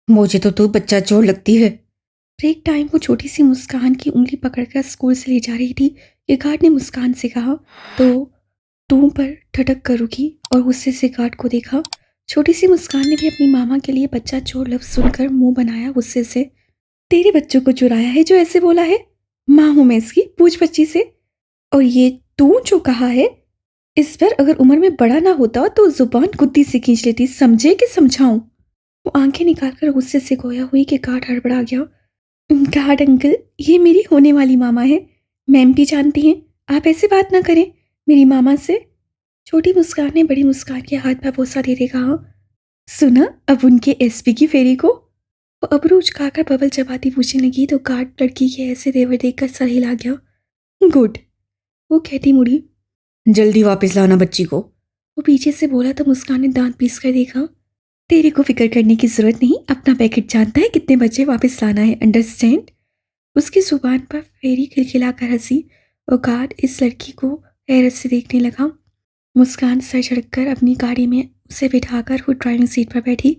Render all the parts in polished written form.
मुझे तो तू बच्चा चोर लगती है। ब्रेक टाइम वो छोटी सी मुस्कान की उंगली पकड़कर स्कूल से ले जा रही थी कि गार्ड ने मुस्कान से कहा तो टूं पर ठटक कर रुकी और गुस्से से गार्ड को देखा। छोटी सी मुस्कान ने भी अपनी मामा के लिए बच्चा चोर लफ्ज सुनकर मुंह बनाया गुस्से से। तेरे बच्चों को चुराया है जो ऐसे बोला है? माँ हूं मैं इसकी, पूछ बच्ची से। और ये तू जो कहा है, इस पर अगर उम्र में बड़ा ना होता तो जुबान गुद्दी से खींच लेती, समझे कि समझाऊं? वो आंखें निकालकर गुस्से से गोया हुई कि गार्ड हड़बड़ा गया। गार्ड अंकल, ये मेरी होने वाली मामा है। मैम भी जानती हैं, आप ऐसे बात ना करें मेरी मामा से। छोटी मुस्कान ने बड़ी मुस्कान के हाथ पर बोसा दे कहा, सुना अब उनके एसपी की फेरी को? वो अबरू उचकाकर बबल चबाती पूछने लगी तो गार्ड लड़की के ऐसे देवर देखकर सर हिला गया। गुड, वो कहती मुड़ी। जल्दी वापस लाना बच्ची को। वो पीछे से बोला तो मुस्कान ने दांत पीस कर देखा। तेरे को फिक्र करने की जरूरत नहीं, अपना पैकेट जानता है कितने बच्चे वापस लाना है, अंडरस्टैंड? उसकी जुबान पर फेरी खिलखिलाकर हंसी और गार्ड इस लड़की को हैरत से देखने लगा। मुस्कान सर झटककर अपनी गाड़ी में उसे बिठाकर वो ड्राइविंग सीट पर बैठी।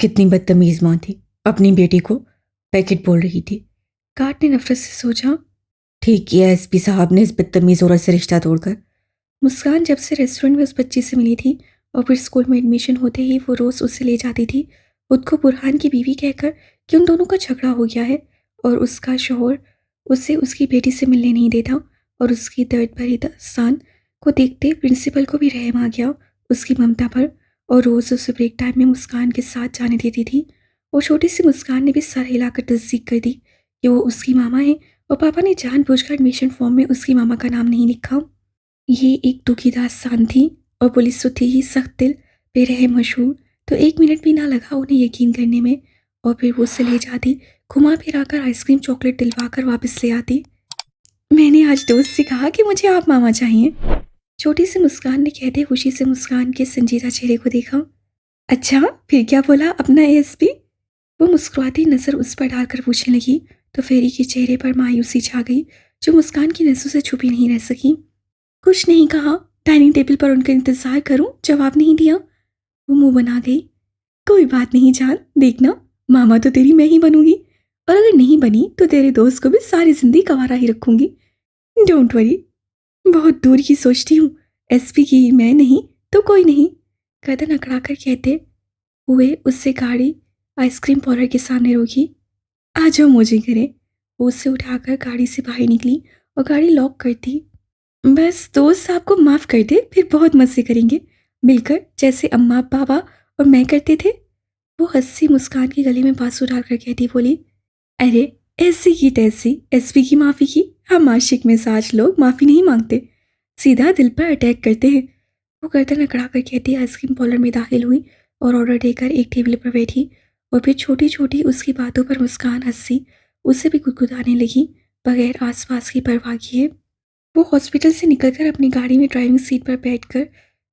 कितनी बदतमीज माँ थी, अपनी बेटी को पैकेट बोल रही थी। गार्ड ने नफरत से सोचा, ठीक किया एसपी साहब ने इस बदतमीज औरत से रिश्ता तोड़कर। मुस्कान जब से रेस्टोरेंट में उस बच्ची से मिली थी और फिर स्कूल में एडमिशन होते ही वो रोज़ उसे ले जाती थी, खुद को बुरहान की बीवी कहकर कि उन दोनों का झगड़ा हो गया है और उसका शौहर उसे उसकी बेटी से मिलने नहीं देता। और उसकी दर्द भरी दास्तान को देखते प्रिंसिपल को भी रहम आ गया उसकी ममता पर और रोज़ उसे ब्रेक टाइम में मुस्कान के साथ जाने देती थी। और छोटी सी मुस्कान ने भी सर हिलाकर तस्दीक कर दी कि वो उसकी मामा है और पापा ने जानबूझकर एडमिशन फॉर्म में उसकी मामा का नाम नहीं लिखा। ये एक दुखी दास्तान थी और पुलिस तो थी ही सख्त दिल, बेरहम मशहूर, तो 1 मिनट भी ना लगा उन्हें यकीन करने में। और फिर वो उसे ले जाती, घुमा फिराकर आइसक्रीम चॉकलेट दिलवाकर वापस ले आती। मैंने आज दोस्त से कहा कि मुझे आप मामा चाहिए, छोटी सी मुस्कान ने कहते खुशी से मुस्कान के संजीदा चेहरे को देखा। अच्छा, फिर क्या बोला अपना एएसपी? वो मुस्कुराती नजर उस पर डालकर पूछने लगी तो फेरी के चेहरे पर मायूसी छा गई जो मुस्कान की नजरों से छुपी नहीं रह सकी। कुछ नहीं कहा, डाइनिंग टेबल पर उनका इंतजार करूं, जवाब नहीं दिया। वो मुंह बना गई। कोई बात नहीं जान, देखना मामा तो तेरी मैं ही बनूंगी और अगर नहीं बनी तो तेरे दोस्त को भी सारी जिंदगी कंवारा ही रखूंगी। डोंट वरी, बहुत दूर की सोचती हूँ, एसपी की मैं नहीं तो कोई नहीं, गर्दन अकड़ा कर कहते हुए उससे गाड़ी आइसक्रीम पार्लर के सामने रोकी। आ जाओ मुझे करे। वो उससे उठाकर गाड़ी से बाहर निकली और गाड़ी लॉक कर दी। बस दोस्त साहब को माफ कर दे, फिर बहुत मजे करेंगे मिलकर, जैसे अम्मा पापा और मैं करते थे। वो हंसी मुस्कान के गले में बांसुर डालकर कहती बोली, अरे ऐसी की तैसी एसपी की माफी की, हम आशिक मिजाज लोग माफी नहीं मांगते, सीधा दिल पर अटैक करते हैं। वो गर्दन अकड़ा कर कहती आइसक्रीम पार्लर में दाखिल हुई और ऑर्डर देकर एक टेबल पर बैठी और फिर छोटी छोटी उसकी बातों पर मुस्कान हंसी उसे भी गुदगुदाने लगी बगैर आसपास की परवाह किए। वो हॉस्पिटल से निकलकर अपनी गाड़ी में ड्राइविंग सीट पर बैठकर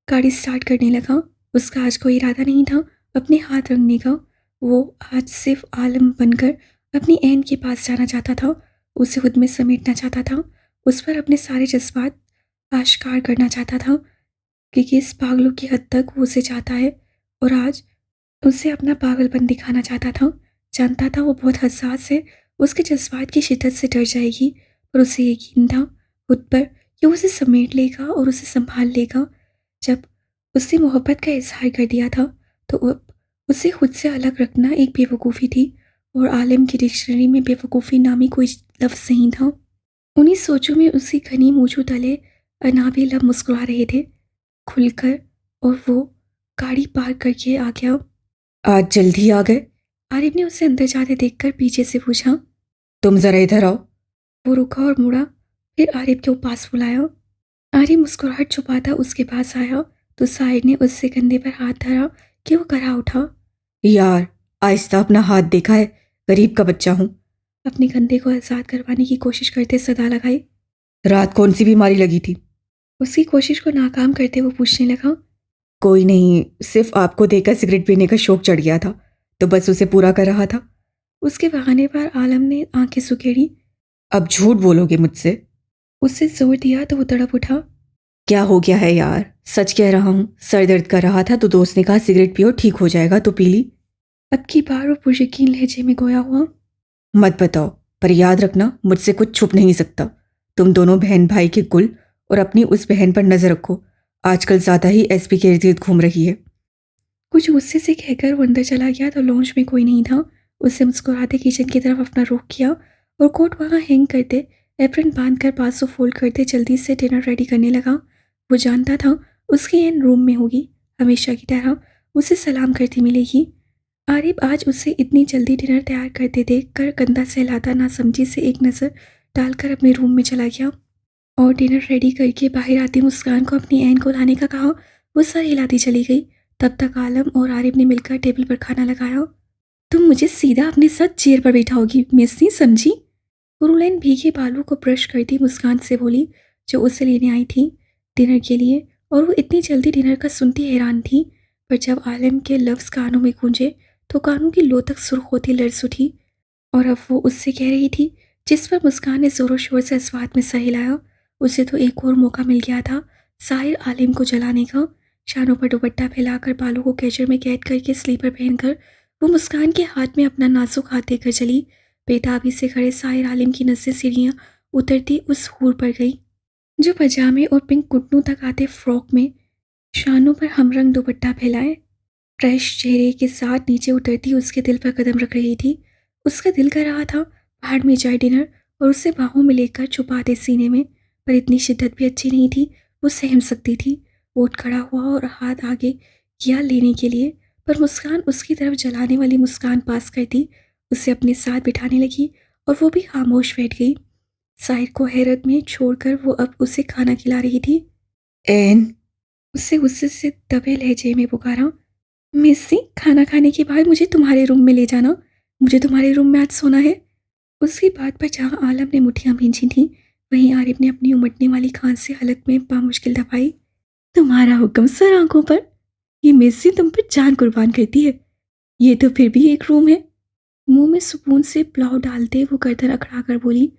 गाड़ी स्टार्ट करने लगा। उसका आज कोई इरादा नहीं था अपने हाथ रंगने का। वो आज सिर्फ आलम बनकर अपनी एन के पास जाना चाहता था, उसे खुद में समेटना चाहता था, उस पर अपने सारे जज्बात आश्कार करना चाहता था कि किस पागलों की हद तक वो उसे चाहता है और आज उसे अपना पागलपन दिखाना चाहता था। जानता था वो बहुत हसास है, उसके जज्बात की शिद्दत से डर जाएगी, पर उसे यकीन था खुद पर कि वो उसे समेट लेगा और उसे संभाल लेगा। जब उसने मोहब्बत का इजहार कर दिया था तो अब उसे खुद से अलग रखना एक बेवकूफ़ी थी और आलिम की डिक्शनरी में बेवकूफ़ी नामी कोई लफ्ज़ नहीं था। उन्हीं सोचों में उसी घनी मूंछों तले अनाबे लब मुस्कुरा रहे थे खुलकर और वो गाड़ी पार करके आ गया। आज जल्दी आ गए? आरिफ ने उसे अंदर जाते देखकर पीछे से पूछा। तुम जरा इधर आओ। वो रुका और मुड़ा, फिर आरिफ के पास बुलाया। आरिफ मुस्कुराहट छुपाता उसके पास आया तो साहिर ने उससे कंधे पर हाथ धरा कि वो करा उठा। यार आहिस्ता, अपना हाथ देखा है, गरीब का बच्चा हूँ। अपने कंधे को आजाद करवाने की कोशिश करते सदा लगाई। रात कौन सी बीमारी लगी थी? उसकी कोशिश को नाकाम करते वो पूछने लगा। कोई नहीं, सिर्फ आपको देखकर सिगरेट पीने का शौक चढ़ गया था तो बस उसे पूरा कर रहा था। उसके बहाने पर आलम ने आंखें सुखेड़ी। अब झूठ बोलोगे मुझसे? उससे जोर दिया तो वो तड़प उठा। क्या हो गया है यार, सच कह रहा हूँ, सर दर्द कर रहा था तो दोस्त ने कहा सिगरेट पियो ठीक हो जाएगा तो पी ली। अब की बार वो पुरयकीन लहजे में गोया हुआ। मत बताओ, पर याद रखना मुझसे कुछ छुप नहीं सकता। तुम दोनों बहन भाई के कुल और अपनी उस बहन पर नजर रखो, आजकल ज्यादा ही एसपी के इर्द गिर्द घूम रही है। कुछ गुस्से से कहकर वो अंदर चला गया तो लॉन्च में कोई नहीं था। उससे मुस्कुराते किचन की तरफ अपना रुख किया और कोट वहाँ हैंग करते, एप्रन बांध कर बाजू फोल्ड करते जल्दी से डिनर रेडी करने लगा। वो जानता था उसकी एन रूम में होगी, हमेशा की तरह उसे सलाम करती मिलेगी। आरिफ आज उसे इतनी जल्दी डिनर तैयार करते देख कर कंधा सहलाता नासमझी से एक नज़र डालकर अपने रूम में चला गया और डिनर रेडी करके बाहर आती मुस्कान को अपनी एन को लाने का कहा। वो सर हिलाती चली गई। तब तक आलम और आरिफ ने मिलकर टेबल पर खाना लगाया। तुम मुझे सीधा अपने साथ चेयर पर बैठाओगी, मिस नहीं समझी? गुरुलैन भीगे बालों को ब्रश करती मुस्कान से बोली, जो उसे लेने आई थी डिनर के लिए। और वो इतनी जल्दी डिनर का सुनती हैरान थी, पर जब आलम के लफ्ज़ कानों में गूंजे तो कानों की लो तक सुर्ख होती लर्ज उठी। और अब वो उससे कह रही थी, जिस पर मुस्कान ने ज़ोरों शोर से इस में सह हिलाया। उसे तो एक और मौका मिल गया था साहिर आलिम को जलाने का। शानों पर दुपट्टा फैलाकर बालों को कैचर में कैद करके स्लीपर पहनकर वो मुस्कान के हाथ में अपना नाजुक हाथ देकर चली। बेताबी से खड़े साहिर आलिम की नज़रें सीढ़ियाँ उतरती उस हूर पर गई, जो पजामे और पिंक घुटनों तक आते फ्रॉक में शानों पर हमरंग दुपट्टा फैलाए फ्रेश चेहरे के साथ नीचे उतरती उसके दिल पर कदम रख रही थी। उसका दिल कर रहा था बाहर में जाए डिनर और उसे बाहों में लेकर छुपा दे सीने में, पर इतनी शिद्दत भी अच्छी नहीं थी, वो सहम सकती थी। वो उठ खड़ा हुआ और हाथ आगे किया लेने के लिए, पर मुस्कान उसकी तरफ जलाने वाली मुस्कान पास करती उसे अपने साथ बिठाने लगी और वो भी खामोश बैठ गई। साहिर को हैरत में छोड़कर वो अब उसे खाना खिला रही थी। एन, उससे गुस्से से दबे लहजे में पुकारा, मिस्सी खाना खाने के बाद मुझे तुम्हारे रूम में ले जाना, मुझे तुम्हारे रूम में आज सोना है। उसकी बात पर जहाँ आलम ने मुठ्ठियाँ भींची थीं, वहीं आरिफ ने अपनी उमटने वाली खांस से हलक में बामुश्किल दबाई। तुम्हारा हुक्म सर आंखों पर, ये मिस्सी तुम पर जान कुर्बान करती है। ये तो फिर भी एक रूम है। मुंह में सुकून से पुलाव डालते वो गर्दन अकड़ा कर बोली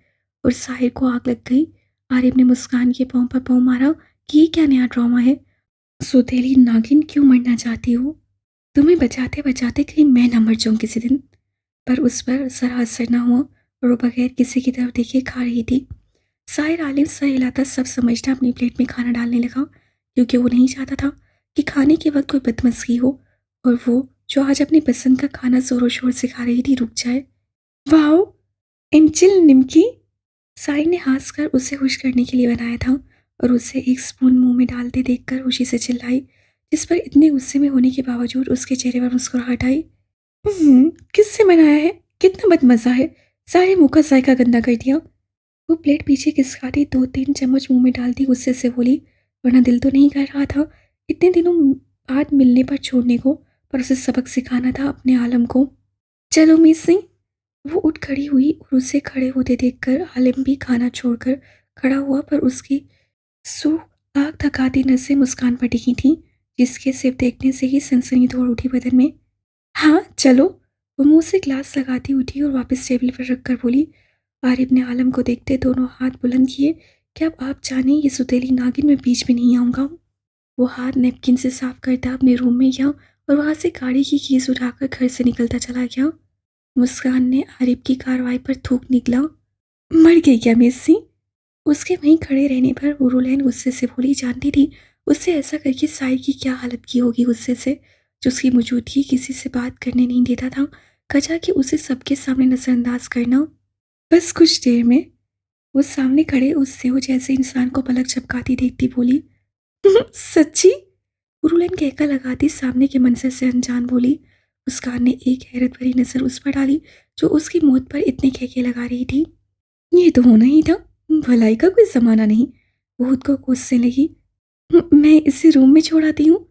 और साहिर को आग लग गई। आरिफ ने मुस्कान के पाँव पर पाँव मारा कि ये क्या नया ड्रामा है? सुतेली नागिन क्यों मरना चाहती हो? तुम्हें बचाते बचाते कहीं मैं ना मर जाऊं किसी दिन। पर उस पर जरा असर ना हुआ और वो बगैर किसी की तरफ देखे खा रही थी। साहिर आलिम सर हिलाता सब समझता अपनी प्लेट में खाना डालने लगा, क्योंकि वो नहीं चाहता था कि खाने के वक्त कोई बदमज़गी हो और वो जो आज अपनी पसंद का खाना जोरों शोर से खा रही थी रुक जाए। वाओ, एंचिल निमकी! साहिर ने हंस कर उसे खुश करने के लिए बनाया था और उसे एक स्पून मुंह में डालते देखकर खुशी से चिल्लाई, जिस पर इतने गुस्से में होने के बावजूद उसके चेहरे पर मुस्कुराहट आई। किससे बनाया है? कितना बदमज़ा है! सारे मुंह का जायका गंदा कर दिया। वो प्लेट पीछे खिसकाती 2-3 चम्मच मुंह में डालती गुस्से से बोली, वरना दिल तो नहीं कर रहा था इतने दिनों बाद मिलने पर छोड़ने को, पर उसे सबक सिखाना था अपने आलम को। चलो मिस सिंह। वो उठ खड़ी हुई और उसे खड़े होते देखकर आलिम भी खाना छोड़कर खड़ा हुआ, पर उसकी सूख आग थकाती नसें मुस्कान पर टिकी थीं, जिसके सिर्फ देखने से ही सनसनी दौड़ उठी बदन में। हाँ चलो। वो मुंह से ग्लास लगाती उठी और वापस टेबल पर रख कर बोली। आरिफ ने आलम को देखते दोनों हाथ बुलंद किए कि अब आप जाने ये सुतेली नागिन में बीच में नहीं आऊँगा। वो हाथ नैपकिन से साफ करता अपने रूम में गया और वहाँ से गाड़ी की कीज उठाकर घर से निकलता चला गया। मुस्कान ने आरिफ की कार्रवाई पर थूक निकला, मर गई क्या मिस्सी? उसके वहीं खड़े रहने पर उरुलैन गुस्से से बोली, जानती थी उससे ऐसा करके साई की क्या हालत की होगी गुस्से से, जो उसकी मौजूदगी किसी से बात करने नहीं देता था, कचा कि उसे सबके सामने नज़रअंदाज करना। बस कुछ देर में वो सामने खड़े उससे वो जैसे इंसान को पलक झपकाती देखती बोली, सच्ची? उरुलैन कहका लगाती सामने के मंजर से अनजान बोली। मुस्कान ने एक हैरत भरी नज़र उस पर डाली जो उसकी मौत पर इतने कहके लगा रही थी। ये तो होना ही था, भलाई का कोई ज़माना नहीं। वो खुद को कोसने लगी। मैं इसे रूम में छोड़ आती हूँ।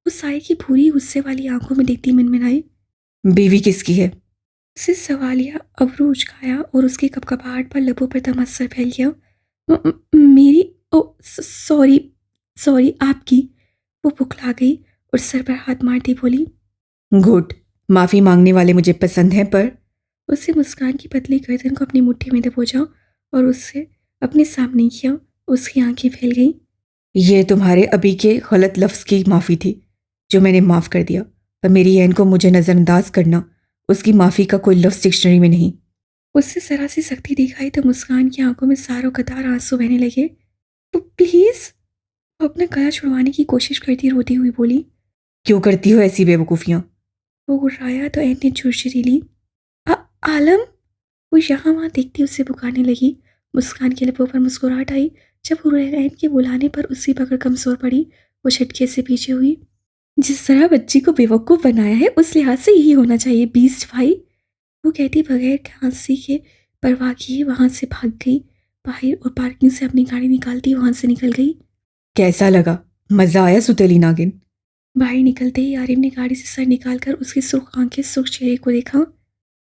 उस साई की भूरी गुस्से वाली आंखों में देखती मिनमिनाई। बीवी किसकी है? उसे सवालिया अबरू उचकाया और उसकी कपकपाहट पर लबों पर तमस्सर फैल गया। मेरी, ओ सॉरी, सॉरी आपकी। वो बुखला गई और सर पर हाथ मारती बोली। गुड, माफी मांगने वाले मुझे पसंद हैं, पर उससे मुस्कान की पतली गर्दन को अपनी मुट्ठी में दबोचा और उससे अपने सामने किया। उसकी आंखें फैल गईं। यह तुम्हारे अभी के गलत लफ्ज़ की माफ़ी थी, जो मैंने माफ़ कर दिया, पर मेरी एन को मुझे नज़रअंदाज करना उसकी माफ़ी का कोई लफ्ज़ डिक्शनरी में नहीं। उससे जरा सी सख्ती दिखाई तो मुस्कान की आंखों में सारों कतार आंसू बहने लगे। तो प्लीज, वो अपना गला छुड़वाने की कोशिश करती रोती हुई बोली। क्यों करती हो ऐसी बेवकूफ़ियाँ? वो गुर्राया तो एन ने झुर्री ली। आलम, वो यहाँ वहाँ देखती उसे पुकारने लगी। मुस्कान के लिपों पर मुस्कुराहट आई। जब हुरैन के बुलाने पर उसकी पकड़ कमजोर पड़ी, वो झटके से पीछे हुई। जिस तरह बच्ची को बेवकूफ़ बनाया है उस लिहाज से यही होना चाहिए बीस्ट भाई, वो कहती बगैर खांसी के परवाह किए वहां से भाग गई बाहर और पार्किंग से अपनी गाड़ी निकालती वहां से निकल गई। कैसा लगा? मज़ा आया सुतेली नागिन? बाहर निकलते ही आरिम ने गाड़ी से सर निकालकर उसकी सुर्ख आंखें सुर्ख चेहरे को देखा।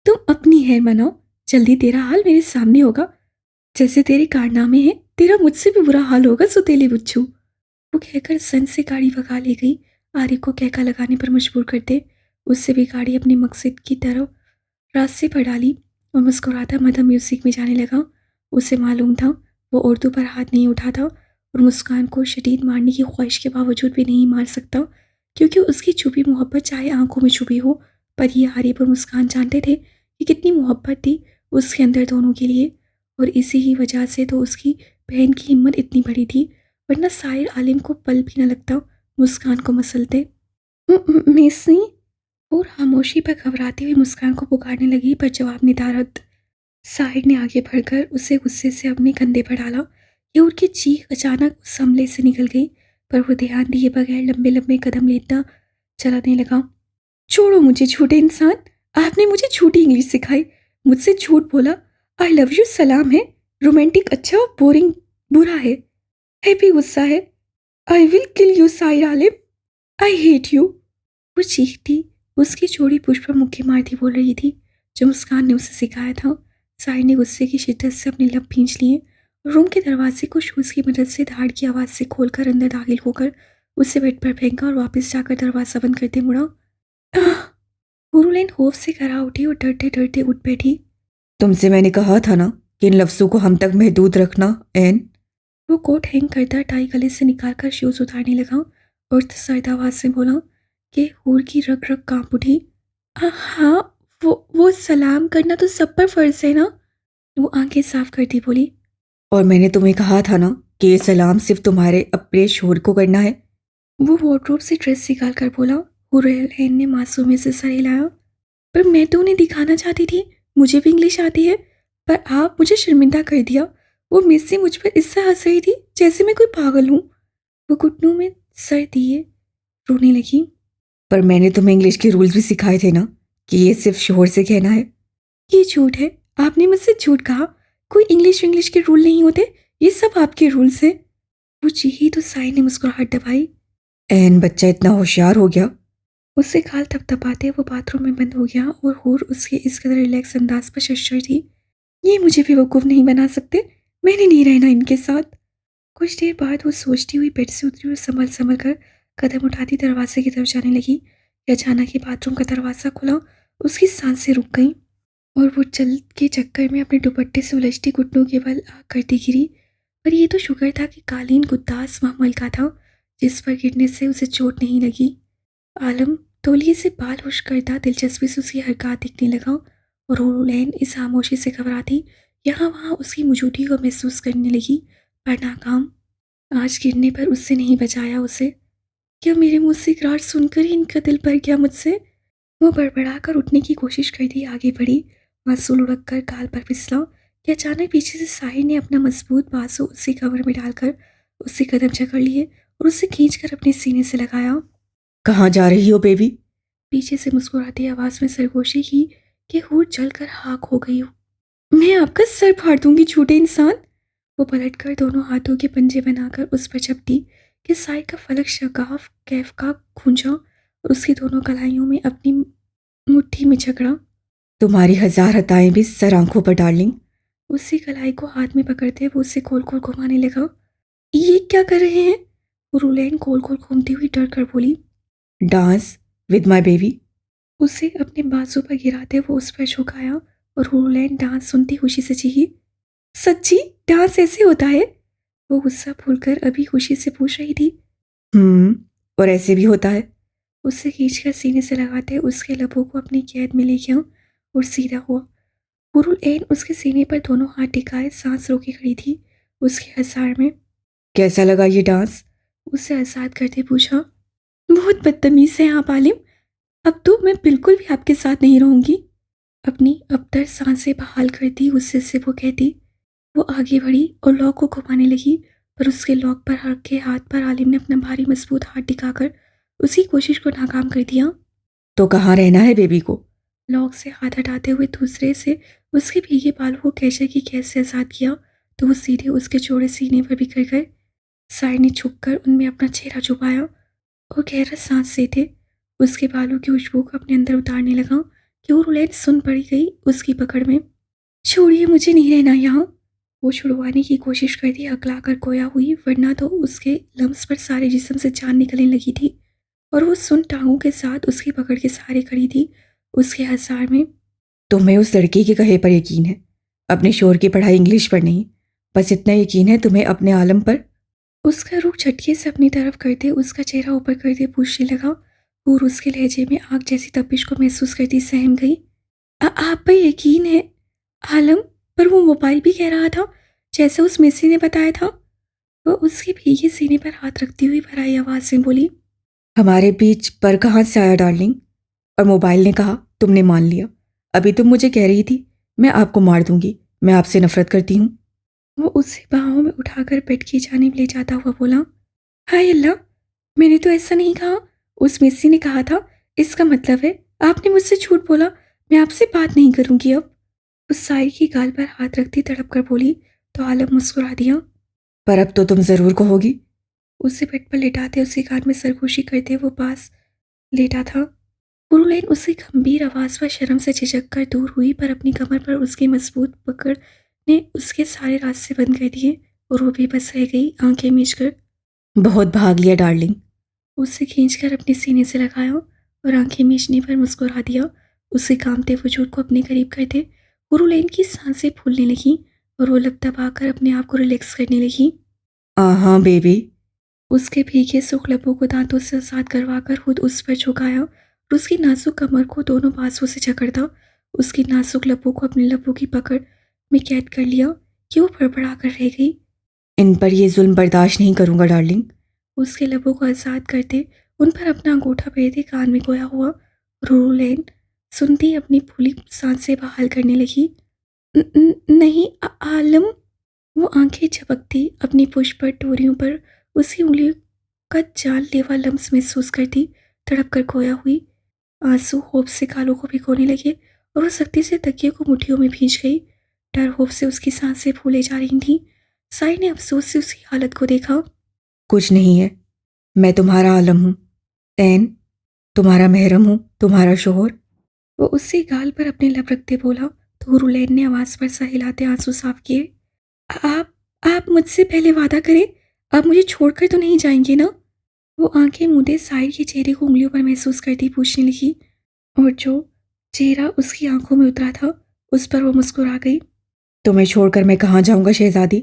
तुम अपनी है मनाओ, जल्दी तेरा हाल मेरे सामने होगा। जैसे तेरे कारनामे हैं तेरा मुझसे भी बुरा हाल होगा सुतेली बुच्चू, वो कहकर सन से गाड़ी भगा ले गई। आरिफ को कहका लगाने पर मजबूर करते उससे भी गाड़ी अपने मकसद की तरफ रास्ते पर डाली और मुस्कुराता मदम म्यूजिक में जाने लगा। उसे मालूम था वो उर्दू पर हाथ नहीं उठाता और मुस्कान को शदीद मारने की ख्वाहिश के बावजूद भी नहीं मार सकता, क्योंकि उसकी छुपी मोहब्बत चाहे आंखों में छुपी हो, पर ये आरिफ और मुस्कान जानते थे कि कितनी मोहब्बत थी उसके अंदर दोनों के लिए। और इसी ही वजह से तो उसकी बहन की हिम्मत इतनी बड़ी थी, वरना साहिर आलिम को पल भी न लगता मुस्कान को मसलते। मिसी, और खामोशी पर घबराती हुई मुस्कान को पुकारने लगी, पर जवाब निदारद। साहिर ने आगे बढ़कर उसे गुस्से से अपने कंधे पर डाला। ये उनकी चीख अचानक उस हमले से निकल गई, पर वो ध्यान दिए बगैर लंबे लंबे कदम लेता चलाने लगा। छोड़ो मुझे झूठे इंसान, आपने मुझे झूठी इंग्लिश सिखाई, मुझसे झूठ बोला। आई लव यू सलाम है, रोमांटिक अच्छा और बोरिंग बुरा है, हैप्पी गुस्सा है। I will kill you Sahir आलिम, आई हेट यू, वो चीखती उसकी चोरी पुष्प पर मुक्की मारती बोल रही थी, जो मुस्कान ने उसे सिखाया था। साहिर ने गुस्से की शिद्दत से अपने लब खींच लिए और रूम के दरवाजे को शूज की मदद से धाड़ की आवाज़ से खोलकर अंदर दाखिल होकर उसे बेड पर फेंका और वापस जाकर दरवाज़ा बंद करते मुड़ा। हुरुलैन खौफ से करा उठी और डरते डरते उठ बैठी। तुमसे मैंने कहा था ना कि इन लफ्ज़ों को हम तक महदूद रखना, एन। वो कोट हैंग करता टाई गले से निकालकर शूज उतारने लगा और सर्द आवाज से बोला कि हूर की रग रग कांप उठी। हाँ, वो सलाम करना तो सब पर फर्ज है ना, वो आंखें साफ करती बोली। और मैंने तुम्हें कहा था ना कि ये सलाम सिर्फ तुम्हारे अपने शोर को करना है। वो वार्डरोब से ड्रेस निकाल कर बोला। हुरैन ने मासूमी से सर हिलाया। पर मैं तो उन्हें दिखाना चाहती थी मुझे भी इंग्लिश आती है, पर आप मुझे शर्मिंदा कर दिया। वो मिस्सी मुझ पर इससे हंस रही थी जैसे मैं कोई पागल हूँ। वो घुटनों में सर दिए रोने लगी। पर मैंने तुम्हें इंग्लिश के रूल्स भी सिखाए थे ना कि ये सिर्फ शोर से कहना है। ये झूठ है, आपने मुझसे झूठ कहा। कोई इंग्लिश के रूल नहीं होते, ये सब आपके रूल्स हैं। वो चीखी तो साई ने मुस्कुराहट दबाई। एन बच्चा इतना होशियार हो गया। उससे खाल थपथपाते वो बाथरूम में बंद हो गया और हूर उसके इस कदर रिलैक्स अंदाज पर शर्र थी। ये मुझे बेवकूफ़ नहीं बना सकते, मैंने नहीं रहना इनके साथ। कुछ देर बाद वो सोचती हुई बेड से उतरी और संभल संभल कर कदम उठाती दरवाजे की तरफ जाने लगी कि अचानक ही बाथरूम का दरवाज़ा खुला। उसकी सांसें रुक गईं और वो चल के चक्कर में अपने दुपट्टे से उलझती घुटनों के बल आग करती गिरी। पर ये तो शुक्र था कि कालीन गुद्दास महमल का था, जिस पर गिरने से उसे चोट नहीं लगी। आलम तौलिए से बाल हुश करता दिलचस्पी से उसकी हरकत दिखने लगा और हुरैन इस खामोशी से घबराती यहाँ वहाँ उसकी मौजूदगी को महसूस करने लगी, पर नाकाम। आज गिरने पर उससे नहीं बचाया उसे। क्या मेरे मुंह से इकरार सुनकर ही इनका दिल भर गया मुझसे? वो बड़बड़ा कर उठने की कोशिश करती आगे बढ़ी। आंसू लुढ़क कर गाल पर फिसला कि अचानक पीछे से साहिर ने अपना मजबूत बाजू उसकी कमर में डालकर उससे कदम जकड़ लिए और उसे खींचकर अपने सीने से लगाया। कहाँ जा रही हो बेबी? पीछे से मुस्कुराती आवाज में सरगोशी की कि हूर जलकर खाक हो गई हूँ। मैं आपका सर फाड़ दूंगी झूठे इंसान। वो पलटकर दोनों हाथों के पंजे बनाकर उस पर झपटी कि साई का फलक शगाफ कैफ का खूंजा और उसकी दोनों कलाइयों में अपनी मुट्ठी में झगड़ा। तुम्हारी हजार हताएं भी सर आंखों पर डार्लिंग। उसी कलाई को हाथ में पकड़ते वो उसे गोल गोल घुमाने लगा। ये क्या कर रहे हैं? रुलैन गोल गोल घूमती हुई डर कर बोली। Dance with my baby. उसे अपने बाजू पर गिराते वो उस पर झुकाया और रुलैन डांस सुनती खुशी से चीखी। सच्ची डांस ऐसे होता है? वो गुस्सा भूलकर अभी खुशी से पूछ रही थी। और ऐसे भी होता है। उससे खींचकर सीने से लगाते उसके लबों को अपनी कैद में ले गया और सीधा हुआ। हुरुल एन उसके सीने पर दोनों हाथ टिकाए सांस रोके खड़ी थी उसके हसार में। कैसा लगा ये डांस? उससे आजाद करते पूछा। बहुत बदतमीज है आप आलिम, अब तो मैं बिल्कुल भी आपके साथ नहीं रहूंगी। अपनी अबतर सांसें बहाल करती गुस्से से वो कहती। वो आगे बढ़ी और लॉक को घुमाने लगी, पर उसके लॉक पर रखे हाथ पर आलिम ने अपना भारी मजबूत हाथ टिकाकर उसकी कोशिश को नाकाम कर दिया। तो कहाँ रहना है बेबी को? लॉक से हाथ हटाते हुए दूसरे से उसके भीगे बालों को कैशे की कैद से आजाद किया तो वो सीधे उसके चौड़े सीने पर बिखर गए। साय ने झुककर उनमें अपना चेहरा छुपाया और गहरा सांस लेते उसके बालों की खुशबू को अपने अंदर उतारने लगा कि वो रुलैन सुन पड़ी गई उसकी पकड़ में। छोड़िए, मुझे नहीं रहना यहाँ। वो छुड़वाने की कोशिश करती अकला कर खोया हुई, वरना तो उसके लम्स पर सारे जिस्म से जान निकलने लगी थी और वो सुन टांगों के साथ उसकी पकड़ के सहारे खड़ी थी उसके हसार में। तुम्हें उस लड़की के कहे पर यकीन है, अपने शोर की पढ़ाई इंग्लिश पर नहीं, बस इतना यकीन है तुम्हें अपने आलम पर? उसका रुख झटके से अपनी तरफ करते उसका चेहरा ऊपर करते पूछने लगा और उसके लहजे में आग जैसी तपिश को महसूस करती सहम गई। आप पर यकीन है आलम, पर वो मोबाइल भी कह रहा था जैसे उस मिस्सी ने बताया था। वो उसके भीगे सीने पर हाथ रखती हुई भराई आवाज से बोली। हमारे बीच पर कहाँ से आया डार्लिंग? और मोबाइल ने कहा, तुमने मान लिया। अभी तुम मुझे कह रही थी मैं आपको मार दूंगी, मैं आपसे नफरत करती हूँ। वो उसे बाहों में उठाकर बेड की जानिब ले जाता हुआ बोला। हाय अल्लाह, मैंने तो ऐसा नहीं कहा, उस मिस्सी ने कहा था। इसका मतलब है आपने मुझसे झूठ बोला। मैं आपसे बात नहीं करूंगी अब। उस साई की गाल पर हाथ रखती तड़प कर बोली तो आलम मुस्कुरा दिया। पर अब तो तुम जरूर कहोगी। उसे बेड पर लेटाते उसके कान में सरगोशी करते वो पास लेटा था। पुरुलैन उसकी गंभीर आवाज पर शर्म से झिझक कर दूर हुई, पर अपनी कमर पर उसकी मजबूत पकड़ ने उसके सारे रास्ते बंद कर दिए और वो बेबस रह गई, आंखें मीच कर। बहुत भाग लिया डार्लिंग। उसे खींचकर अपने सीने से लगाया और आंखें मीचने पर मुस्कुरा दिया। उसे कामते वजूद को अपने करीब करते पुरुलैन की सांसें फूलने लगी और वो लब दबाकर अपने आप को रिलैक्स करने लगी। हाँ बेबी। उसके भीगे सुख लबों को दांतों से आजाद करवाकर खुद उस पर झुकाया और उसकी नाजुक कमर को दोनों बाजुओं से जकड़ता उसकी नाजुक लबों को अपने लबों की पकड़ में कैद कर लिया कि वो फड़फड़ा कर रह गई। इन पर ये जुल्म बर्दाश्त नहीं करूंगा डार्लिंग। उसके लबों को आजाद करते उन पर अपना अंगूठा फेरते कान में खोया हुआ रूलैन सुनती अपनी फूली सांसें बहाल करने लगी। नहीं आलम। वो आंखें झपकती अपनी पुष्प पर टोरियों पर उसकी उंगलियों का जानलेवा लम्स महसूस करती तड़प कर खोया हुई। आंसू होप से गालों को भिगोने लगे और वो सख्ती से तकिए को मुट्ठियों में भींच गई। डर होप से उसकी सांसें फूले जा रही थीं। साई ने अफसोस से उसकी हालत को देखा। कुछ नहीं है, मैं तुम्हारा आलम हूँ एन, तुम्हारा महरम हूँ, तुम्हारा शोहर। वो उससे गाल पर अपने लब रखते बोला तो रुलैन ने आवाज पर सा हिलाते आंसू साफ किए। आप मुझसे पहले वादा करें, आप मुझे छोड़कर तो नहीं जाएंगे ना? वो आंखें मूंदे साहिर के चेहरे को उंगलियों पर महसूस करती पूछने लगी और जो चेहरा उसकी आंखों में उतरा था उस पर वो मुस्कुरा गई। तुम्हें छोड़कर मैं कहाँ जाऊंगा शहजादी?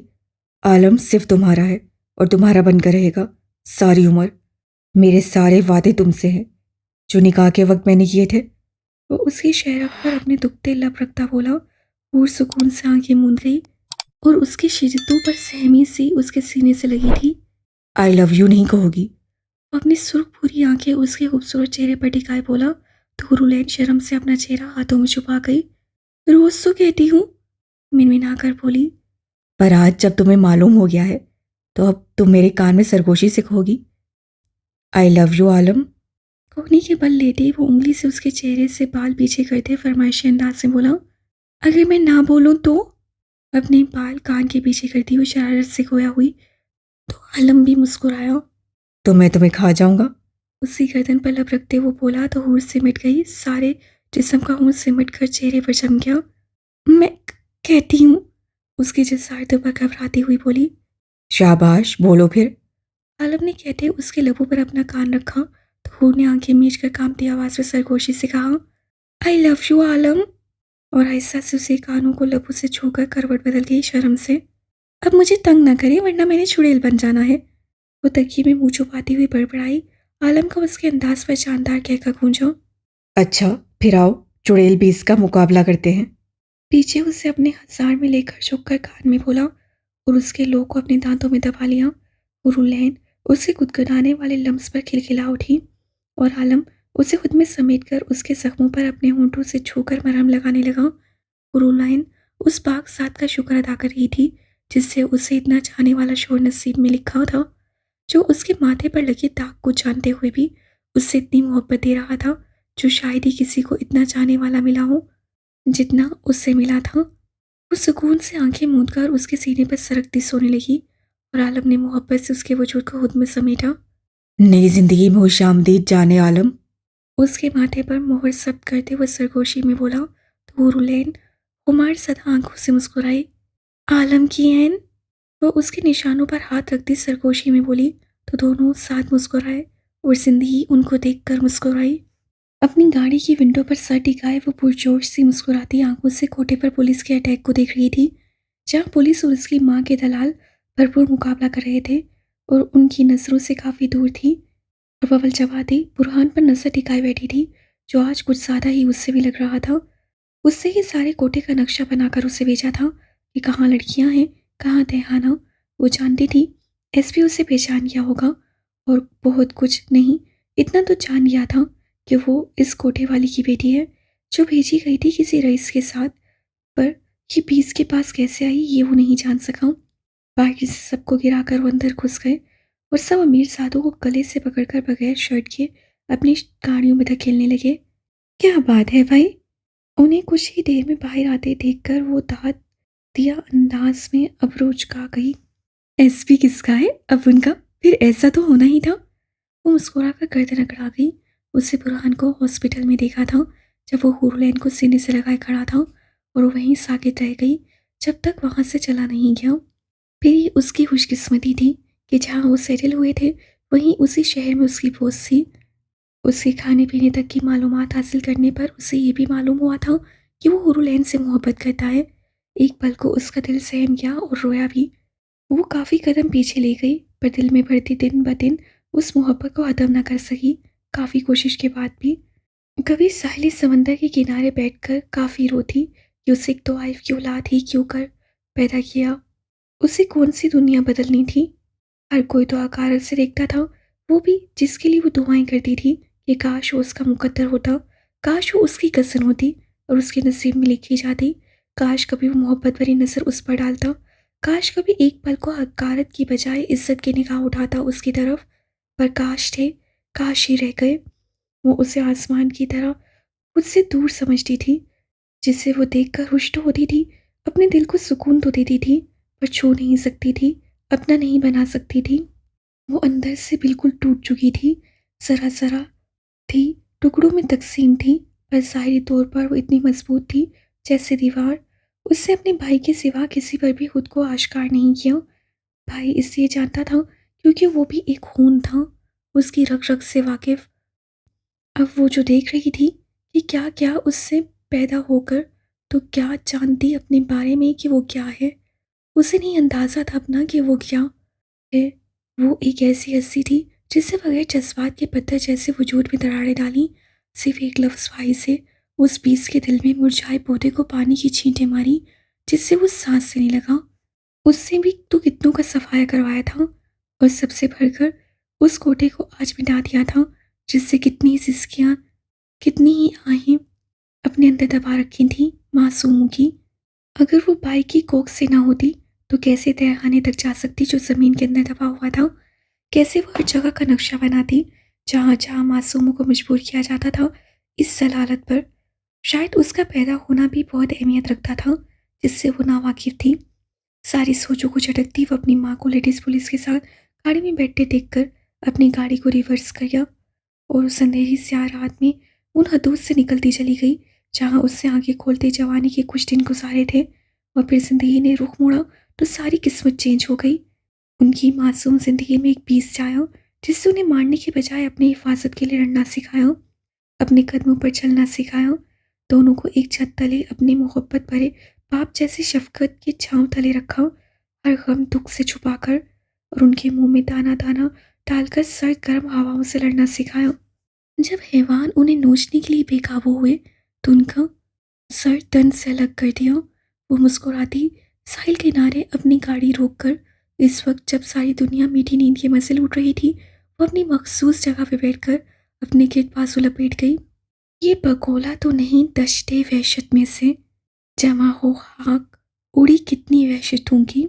आलम सिर्फ तुम्हारा है और तुम्हारा बनकर रहेगा सारी उम्र। मेरे सारे वादे तुमसे हैं जो निकाह के वक्त मैंने किए थे। वो उसकी शहरक पर अपने दुखते लब रखता बोला। पूर सुकून से आंखें मूंद गई और उसकी शिजतों पर सहमी सी उसके सीने से लगी थी। आई लव यू नहीं कहोगी? अपनी सुर्ख पूरी आंखें उसके खूबसूरत चेहरे पर टिकाए बोला तो रुलैन शर्म से अपना चेहरा हाथों में छुपा गई। रोज तो कहती हूँ, मिनमिना कर बोली। पर आज जब तुम्हें मालूम हो गया है तो अब तुम मेरे कान में सरगोशी से कहोगी आई लव यू आलम। कोहनी के बल लेटे वो उंगली से उसके चेहरे से बाल पीछे करते फरमाइशी अंदाज से बोला। अगर मैं ना बोलूं तो? अपने बाल कान के पीछे करती हुई शरारत से खोया हुई तो आलम भी मुस्कुराया। तो मैं तुम्हें खा जाऊंगा। उसकी गर्दन पर लब रखते वो बोला तो हूर सिमट गई। सारे जिस्म का हूर सिमट कर चेहरे पर जम गया। मैं कहती हूँ, उसकी जिसारतों पर घबराती हुई बोली। शाबाश, बोलो फिर। आलम ने कहते उसके लबों पर अपना कान रखा तो हूर ने आंखें मीच कर कांपती आवाज में सरगोशी से कहा, आई लव यू आलम। और आहिस्ता से उसे कानों को लबों से छूकर करवट बदल गई शर्म से। अब मुझे तंग ना करे वरना मैंने चुड़ैल बन जाना है। वो तकिए में मुंह छुपाती हुई बड़बड़ाई। आलम का उसके अंदाज पर शानदार कहकर गूंजा। अच्छा, फिर आओ चुड़ैल 20 का मुकाबला करते हैं। पीछे उसे अपने हजार में लेकर झुककर कान में बोला और उसके लो को अपने दांतों में दबा लिया। रुलैन उसके गुदगुदाने वाले लम्स पर खिलखिला उठी और आलम उसे खुद में समेटकर उसके जख्मों पर अपने होंठों से छूकर मरहम लगाने लगा। रुलैन उस पाक साथ का शुक्र अदा कर रही थी जिससे उसे इतना चाहने वाला शोर नसीब में लिखा था, जो उसके माथे पर लगे दाग को जानते हुए भी उससे इतनी मोहब्बत दे रहा था, जो शायद ही किसी को इतना चाहने वाला मिला हो जितना उससे मिला था। वो सुकून से आंखें मूंदकर उसके सीने पर सरकती सोने लगी और आलम ने मोहब्बत से उसके वजूद को खुद में समेटा। नई जिंदगी में खुशामदीद जाने आलम। उसके माथे पर मोहर सब्त करते हुए सरगोशी में बोला तो वो रुलैन खुमार सदा आंखों से मुस्कुराई। आलम की एन, वो उसके निशानों पर हाथ रखती सरगोशी में बोली तो दोनों साथ मुस्कुराए और जिंदगी उनको देखकर मुस्कुराई। अपनी गाड़ी की विंडो पर सर टिकाए वो पुरजोश से मुस्कुराती आंखों से कोठे पर पुलिस के अटैक को देख रही थी, जहां पुलिस और उसकी मां के दलाल भरपूर मुकाबला कर रहे थे और उनकी नजरों से काफी दूर थी। और बबल चबाती बुरहान पर नजर टिकाई बैठी थी, जो आज कुछ ज्यादा ही उससे भी लग रहा था। उससे ही सारे कोटे का नक्शा बनाकर उसे भेजा था कि कहाँ लड़कियां हैं, कहाँ तहखाना। वो जानती थी एसपी उसे पहचान गया होगा और बहुत कुछ नहीं, इतना तो जान लिया था कि वो इस कोठे वाली की बेटी है जो भेजी गई थी किसी रईस के साथ। पर ये बीस के पास कैसे आई ये वो नहीं जान सका। बाकी से सबको गिराकर वो अंदर घुस गए और सब अमीर साधु को गले से पकड़कर बगैर शर्ट के अपनी गाड़ियों में धकेलने लगे। क्या बात है भाई, उन्हें कुछ ही देर में बाहर आते देखकर वो दाद दिया अंदाज में अबरोज का गई। एसपी किसका है अब उनका, फिर ऐसा तो होना ही था। वो मुस्कुराकर गर्दन अकड़ा गई। उससे बुरहान को हॉस्पिटल में देखा था जब वो हुरलैन को सीने से लगाए खड़ा था और वो वहीं साकित रह गई जब तक वहां से चला नहीं गया। फिर ये उसकी खुशकिस्मती थी कि जहाँ वो सेटल हुए थे वहीं उसी शहर में उसकी पोस्ट थी। उसके खाने पीने तक की मालूमात हासिल करने पर उसे ये भी मालूम हुआ था कि वो हुरलैन से मोहब्बत करता है। एक पल को उसका दिल सहम गया और रोया भी। वो काफ़ी कदम पीछे ले गई पर दिल में बढ़ती दिन ब दिन उस मोहब्बत को ख़त्म ना कर सकी, काफ़ी कोशिश के बाद भी। कभी साहिली समंदर के किनारे बैठकर काफ़ी रोती कि उसे एक तोआइफ की औलाद ही क्यों कर पैदा किया। उसे कौन सी दुनिया बदलनी थी। हर कोई तो हकारत से देखता था, वो भी जिसके लिए वो दुआएं करती थी कि काश वो उसका मुकद्दर होता, काश वो उसकी कसन होती और उसके नसीब में लिखी जाती। काश कभी वो मोहब्बत भरी नज़र उस पर डालता, काश कभी एक पल को हकारत की बजाय इज्जत की निगाह उठाता उसकी तरफ। पर काश थे, काश ही रह गए। वो उसे आसमान की तरह खुद से दूर समझती थी, जिसे वो देखकर खुश तो होती थी, अपने दिल को सुकून तो देती थी, पर छू नहीं सकती थी, अपना नहीं बना सकती थी। वो अंदर से बिल्कुल टूट चुकी थी, जरा जरा थी, टुकड़ों में तकसीम थी, पर ज़ाहिरी तौर पर वो इतनी मजबूत थी जैसे दीवार। उससे अपने भाई के सिवा किसी पर भी खुद को आश्कार नहीं किया। भाई इसलिए जानता था क्योंकि वो भी एक खून था, उसकी रग रग से वाकिफ। अब वो जो देख रही थी कि क्या क्या उससे पैदा होकर तो क्या जानती अपने बारे में कि वो क्या है, उसे नहीं अंदाज़ा था अपना कि वो क्या है। वो एक ऐसी हस्ती थी जिससे बगैर जज्बात के पत्थर जैसे वजूद में दरारें डाली। सिर्फ एक लफ्ज़ भाई से उस बीस के दिल में मुरझाए पौधे को पानी की छींटें मारी, जिससे वो सांस लेने लगा। उससे भी तो कितनों का सफाया करवाया था और सबसे बढ़कर उस कोटे को आज मिटा दिया था, जिससे कितनी सिसकियाँ, कितनी ही आहें अपने अंदर दबा रखी थी मासूमों की। अगर वो भाई की कोख से ना होती तो कैसे तहखाने तक जा सकती जो ज़मीन के अंदर दबा हुआ था। कैसे वो हर जगह का नक्शा बनाती जहाँ जहाँ मासूमों को मजबूर किया जाता था इस जलालत पर। शायद उसका पैदा होना भी बहुत अहमियत रखता था, जिससे वो नावाकिफ थी। सारी सोचों को झटकती वो अपनी माँ को लेडीज पुलिस के साथ गाड़ी में बैठते देखकर अपनी गाड़ी को रिवर्स किया और उस अंधेरी स्याह रात में उन हदूद से निकलती चली गई जहाँ उससे आंखें खोलते जवानी के कुछ दिन गुजारे थे। और फिर जिंदगी ने रुख मोड़ा तो सारी किस्मत चेंज हो गई। उनकी मासूम जिंदगी में एक बीस आया जिससे उन्हें मारने के बजाय अपनी हिफाजत के लिए लड़ना सिखाया, अपने कदमों पर चलना सिखाया। दोनों को एक छत तले अपनी मोहब्बत भरे बाप जैसी शफकत के छांव तले रखा, हर गम दुख से छुपाकर। और उनके मुंह में दाना दाना डालकर सर्द गर्म हवाओं से लड़ना सिखाया। जब हैवान उन्हें नोचने के लिए बेकाबू हुए तो उनका सर तन से अलग कर दिया। वो मुस्कुराती साहिल किनारे अपनी गाड़ी रोककर, इस वक्त जब सारी दुनिया मीठी नींद के मजे लूट रही थी, वो अपनी मखसूस जगह पे बैठकर अपने गिरद बाजू लपेट गई। ये बगोला तो नहीं, दश्ते वहशत में से जमा हो खाक, उड़ी कितनी वहशत होंगी।